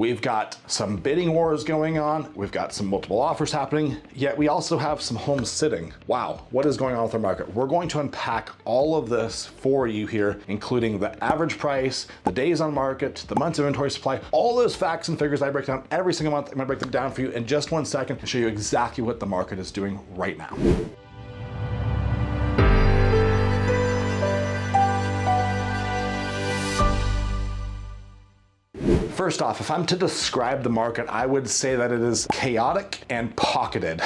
We've got some bidding wars going on. We've got some multiple offers happening, yet we also have some homes sitting. Wow, what is going on with our market? We're going to unpack all of this for you here, including the average price, the days on market, the months of inventory supply, all those facts and figures I break down every single month. I'm gonna break them down for you in just 1 second and show you exactly what the market is doing right now. First off, if I'm to describe the market, I would say that it is chaotic and pocketed.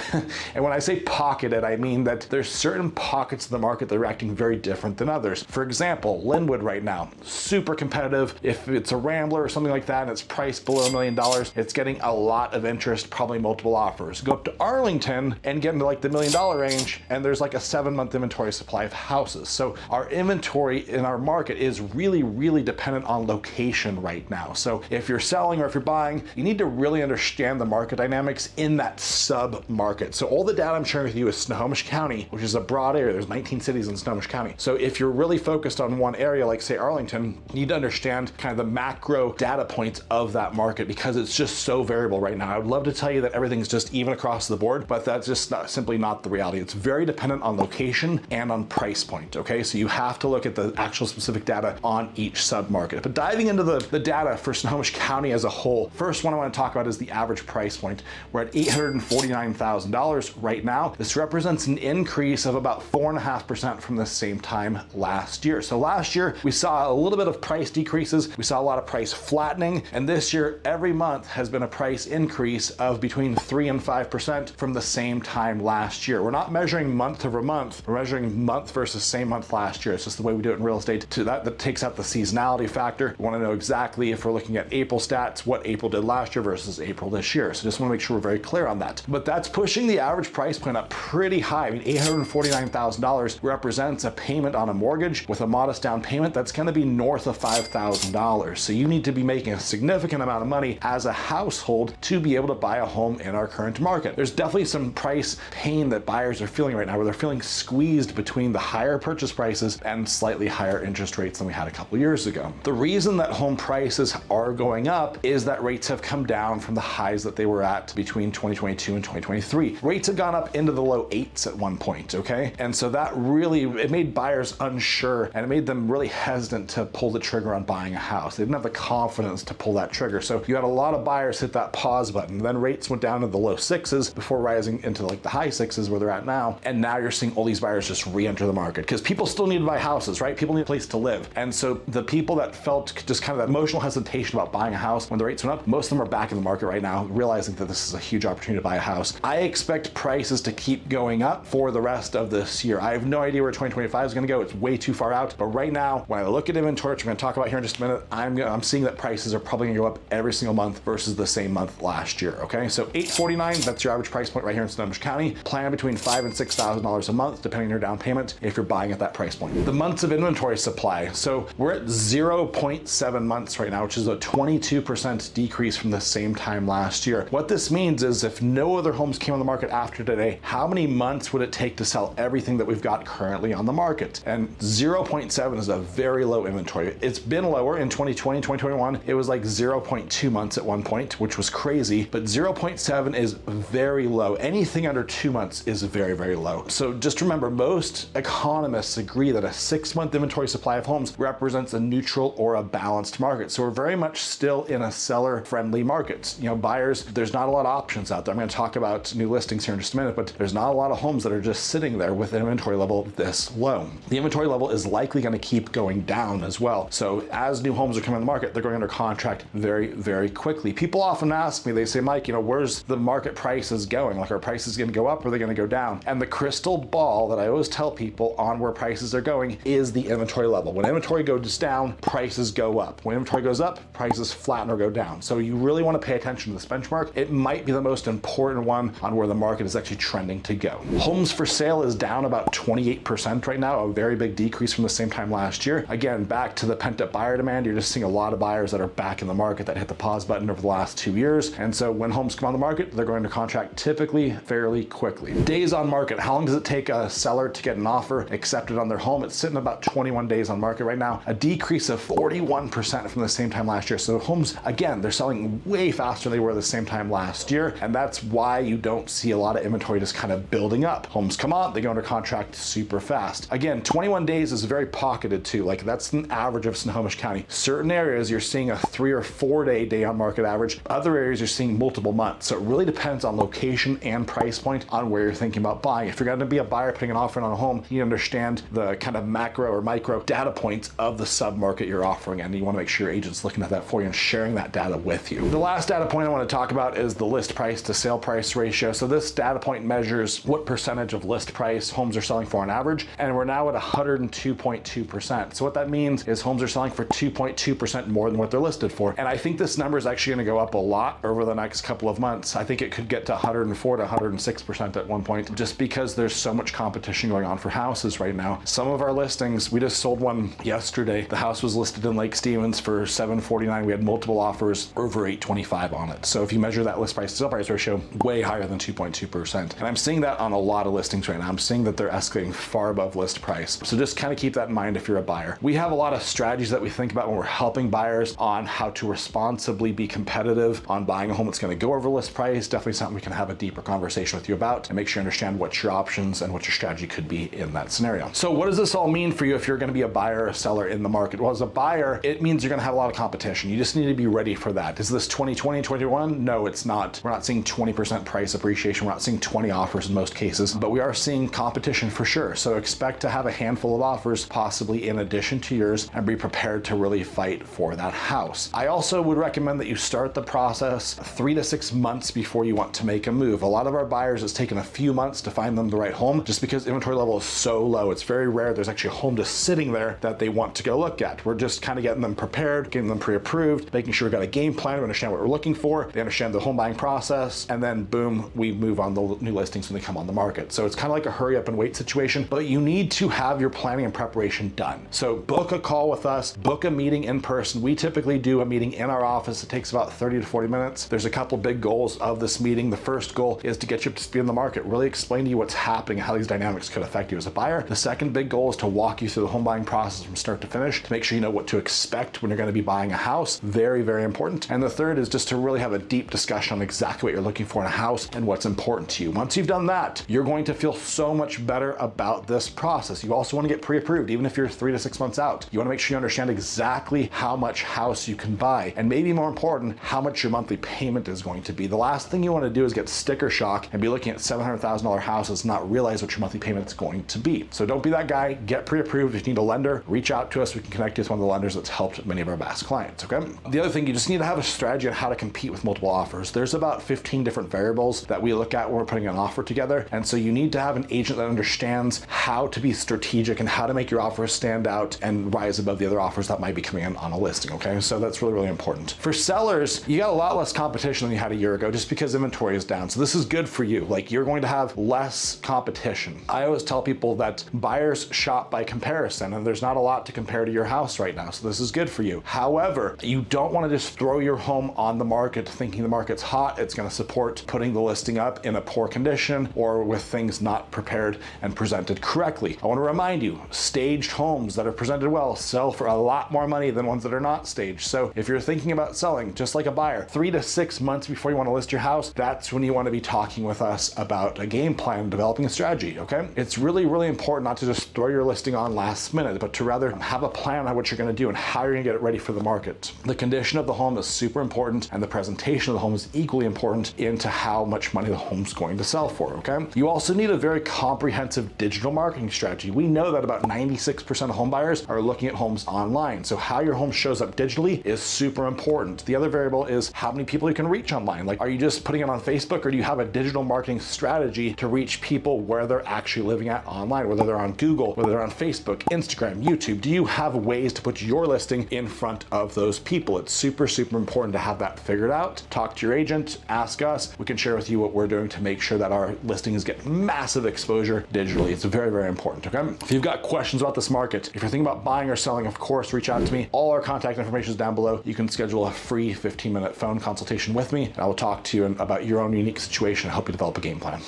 And when I say pocketed, I mean that there's certain pockets of the market that are acting very different than others. For example, Linwood right now, super competitive. If it's a Rambler or something like that and it's priced below $1 million, it's getting a lot of interest, probably multiple offers. Go up to Arlington and get into like the $1 million range, and there's like a 7-month inventory supply of houses. So our inventory in our market is really, really dependent on location right now. So if you're selling or if you're buying, you need to really understand the market dynamics in that sub-market. So all the data I'm sharing with you is Snohomish County, which is a broad area. There's 19 cities in Snohomish County. So if you're really focused on one area, like say Arlington, you need to understand kind of the macro data points of that market because it's just so variable right now. I would love to tell you that everything's just even across the board, but that's just simply not the reality. It's very dependent on location and on price point, okay? So you have to look at the actual specific data on each sub-market. But diving into the data for Snohomish County as a whole, first one I want to talk about is the average price point. We're at $849,000 right now. This represents an increase of about 4.5% from the same time last year. So last year we saw a little bit of price decreases, we saw a lot of price flattening, and this year every month has been a price increase of between 3 and 5% from the same time last year. We're not measuring month over month, we're measuring month versus same month last year. It's just the way we do it in real estate. That takes out the seasonality factor. We want to know exactly if we're looking at April stats, what April did last year versus April this year. So just want to make sure we're very clear on that. But that's pushing the average price point up pretty high. I mean, $849,000 represents a payment on a mortgage with a modest down payment that's going to be north of $5,000. So you need to be making a significant amount of money as a household to be able to buy a home in our current market. There's definitely some price pain that buyers are feeling right now, where they're feeling squeezed between the higher purchase prices and slightly higher interest rates than we had a couple years ago. The reason that home prices are going up is that rates have come down from the highs that they were at between 2022 and 2023. Rates have gone up into the low 8s at one point, okay? And so that really, it made buyers unsure and it made them really hesitant to pull the trigger on buying a house. They didn't have the confidence to pull that trigger. So you had a lot of buyers hit that pause button. Then rates went down to the low 6s before rising into like the high 6s where they're at now. And now you're seeing all these buyers just re-enter the market because people still need to buy houses, right? People need a place to live. And so the people that felt just kind of that emotional hesitation about buying a house when the rates went up, most of them are back in the market right now, realizing that this is a huge opportunity to buy a house. I expect prices to keep going up for the rest of this year. I have no idea where 2025 is going to go. It's way too far out. But right now, when I look at inventory, which I'm going to talk about here in just a minute, I'm seeing that prices are probably going to go up every single month versus the same month last year. Okay, so $849, that's your average price point right here in Snohomish County. Plan between $5,000 and $6,000 a month, depending on your down payment, if you're buying at that price point. The months of inventory supply. So we're at 0.7 months right now, which is a 22% decrease from the same time last year. What this means is if no other homes came on the market after today, how many months would it take to sell everything that we've got currently on the market? And 0.7 is a very low inventory. It's been lower in 2020, 2021. It was like 0.2 months at one point, which was crazy, but 0.7 is very low. Anything under 2 months is very, very low. So just remember, most economists agree that a 6-month inventory supply of homes represents a neutral or a balanced market. So we're very much still in a seller-friendly market. You know, buyers, there's not a lot of options out there. I'm going to talk about new listings here in just a minute, but there's not a lot of homes that are just sitting there with an inventory level this low. The inventory level is likely going to keep going down as well. So as new homes are coming on the market, they're going under contract very, very quickly. People often ask me, they say, Mike, you know, where's the market prices going? Like, are prices going to go up or are they going to go down? And the crystal ball that I always tell people on where prices are going is the inventory level. When inventory goes down, prices go up. When inventory goes up, prices flatten or go down. So you really want to pay attention to this benchmark. It might be the most important one on where the market is actually trending to go. Homes for sale is down about 28% right now, a very big decrease from the same time last year. Again, back to the pent-up buyer demand, you're just seeing a lot of buyers that are back in the market that hit the pause button over the last 2 years. And so when homes come on the market, they're going to contract typically fairly quickly. Days on market, how long does it take a seller to get an offer accepted on their home? It's sitting about 21 days on market right now, a decrease of 41% from the same time last year. So So homes, again, they're selling way faster than they were the same time last year, and that's why you don't see a lot of inventory just kind of building up. Homes come on, they go under contract super fast. Again, 21 days is very pocketed too. Like that's an average of Snohomish County. Certain areas you're seeing a 3 or 4 day on market average. Other areas you're seeing multiple months. So it really depends on location and price point on where you're thinking about buying. If you're going to be a buyer putting an offer on a home, you understand the kind of macro or micro data points of the sub-market you're offering, and you want to make sure your agent's looking at that for you and sharing that data with you. The last data point I want to talk about is the list price to sale price ratio. So this data point measures what percentage of list price homes are selling for on average, and we're now at 102.2%. So what that means is homes are selling for 2.2% more than what they're listed for. And I think this number is actually going to go up a lot over the next couple of months. I think it could get to 104 to 106% at one point, just because there's so much competition going on for houses right now. Some of our listings, we just sold one yesterday. The house was listed in Lake Stevens for $749. We had multiple offers over $825 on it. So if you measure that list price to sale price ratio, way higher than 2.2%. And I'm seeing that on a lot of listings right now. I'm seeing that they're escalating far above list price. So just kind of keep that in mind if you're a buyer. We have a lot of strategies that we think about when we're helping buyers on how to responsibly be competitive on buying a home that's going to go over list price. Definitely something we can have a deeper conversation with you about and make sure you understand what your options and what your strategy could be in that scenario. So what does this all mean for you if you're going to be a buyer or a seller in the market? Well, as a buyer, it means you're going to have a lot of competition. You just need to be ready for that. Is this 2020, 2021? No, it's not. We're not seeing 20% price appreciation. We're not seeing 20 offers in most cases, but we are seeing competition for sure. So expect to have a handful of offers possibly in addition to yours, and be prepared to really fight for that house. I also would recommend that you start the process 3 to 6 months before you want to make a move. A lot of our buyers, it's taken a few months to find them the right home just because inventory level is so low. It's very rare there's actually a home just sitting there that they want to go look at. We're just kind of getting them prepared, getting them pre-approved, making sure we've got a game plan, we understand what we're looking for, they understand the home buying process, and then boom, we move on the new listings when they come on the market. So it's kind of like a hurry up and wait situation, but you need to have your planning and preparation done. So book a call with us, book a meeting in person. We typically do a meeting in our office. It takes about 30 to 40 minutes. There's a couple big goals of this meeting. The first goal is to get you up to speed in the market, really explain to you what's happening, how these dynamics could affect you as a buyer. The second big goal is to walk you through the home buying process from start to finish to make sure you know what to expect when you're going to be buying a house. Very, very important. And the third is just to really have a deep discussion on exactly what you're looking for in a house and what's important to you. Once you've done that, you're going to feel so much better about this process. You also want to get pre-approved, even if you're 3 to 6 months out. You want to make sure you understand exactly how much house you can buy, and maybe more important, how much your monthly payment is going to be. The last thing you want to do is get sticker shock and be looking at $700,000 houses and not realize what your monthly payment is going to be. So don't be that guy. Get pre-approved. If you need a lender, reach out to us. We can connect you with one of the lenders that's helped many of our best clients, okay? The other thing, you just need to have a strategy on how to compete with multiple offers. There's about 15 different variables that we look at when we're putting an offer together, and so you need to have an agent that understands how to be strategic and how to make your offers stand out and rise above the other offers that might be coming in on a listing, okay? So that's really, really important. For sellers, you got a lot less competition than you had a year ago just because inventory is down. So this is good for you. Like, you're going to have less competition. I always tell people that buyers shop by comparison, and there's not a lot to compare to your house right now. So this is good for you. However, you don't want to just throw your home on the market thinking the market's hot. It's going to support putting the listing up in a poor condition or with things not prepared and presented correctly. I want to remind you, staged homes that are presented well sell for a lot more money than ones that are not staged. So if you're thinking about selling, just like a buyer, 3 to 6 months before you want to list your house, that's when you want to be talking with us about a game plan, developing a strategy, okay? It's really, really important not to just throw your listing on last minute, but to rather have a plan on what you're going to do and how you're going to get it ready for the market. The condition of the home is super important, and the presentation of the home is equally important into how much money the home's going to sell for, okay? You also need a very comprehensive digital marketing strategy. We know that about 96% of home buyers are looking at homes online. So how your home shows up digitally is super important. The other variable is how many people you can reach online. Like, are you just putting it on Facebook, or do you have a digital marketing strategy to reach people where they're actually living at online, whether they're on Google, whether they're on Facebook, Instagram, YouTube? Do you have ways to put your listing in front of those people? It's super, super important to have that figured out. Talk to your agent, ask us. We can share with you what we're doing to make sure that our listings get massive exposure digitally. It's very, very important, okay? If you've got questions about this market, if you're thinking about buying or selling, of course, reach out to me. All our contact information is down below. You can schedule a free 15-minute phone consultation with me, and I will talk to you about your own unique situation and help you develop a game plan.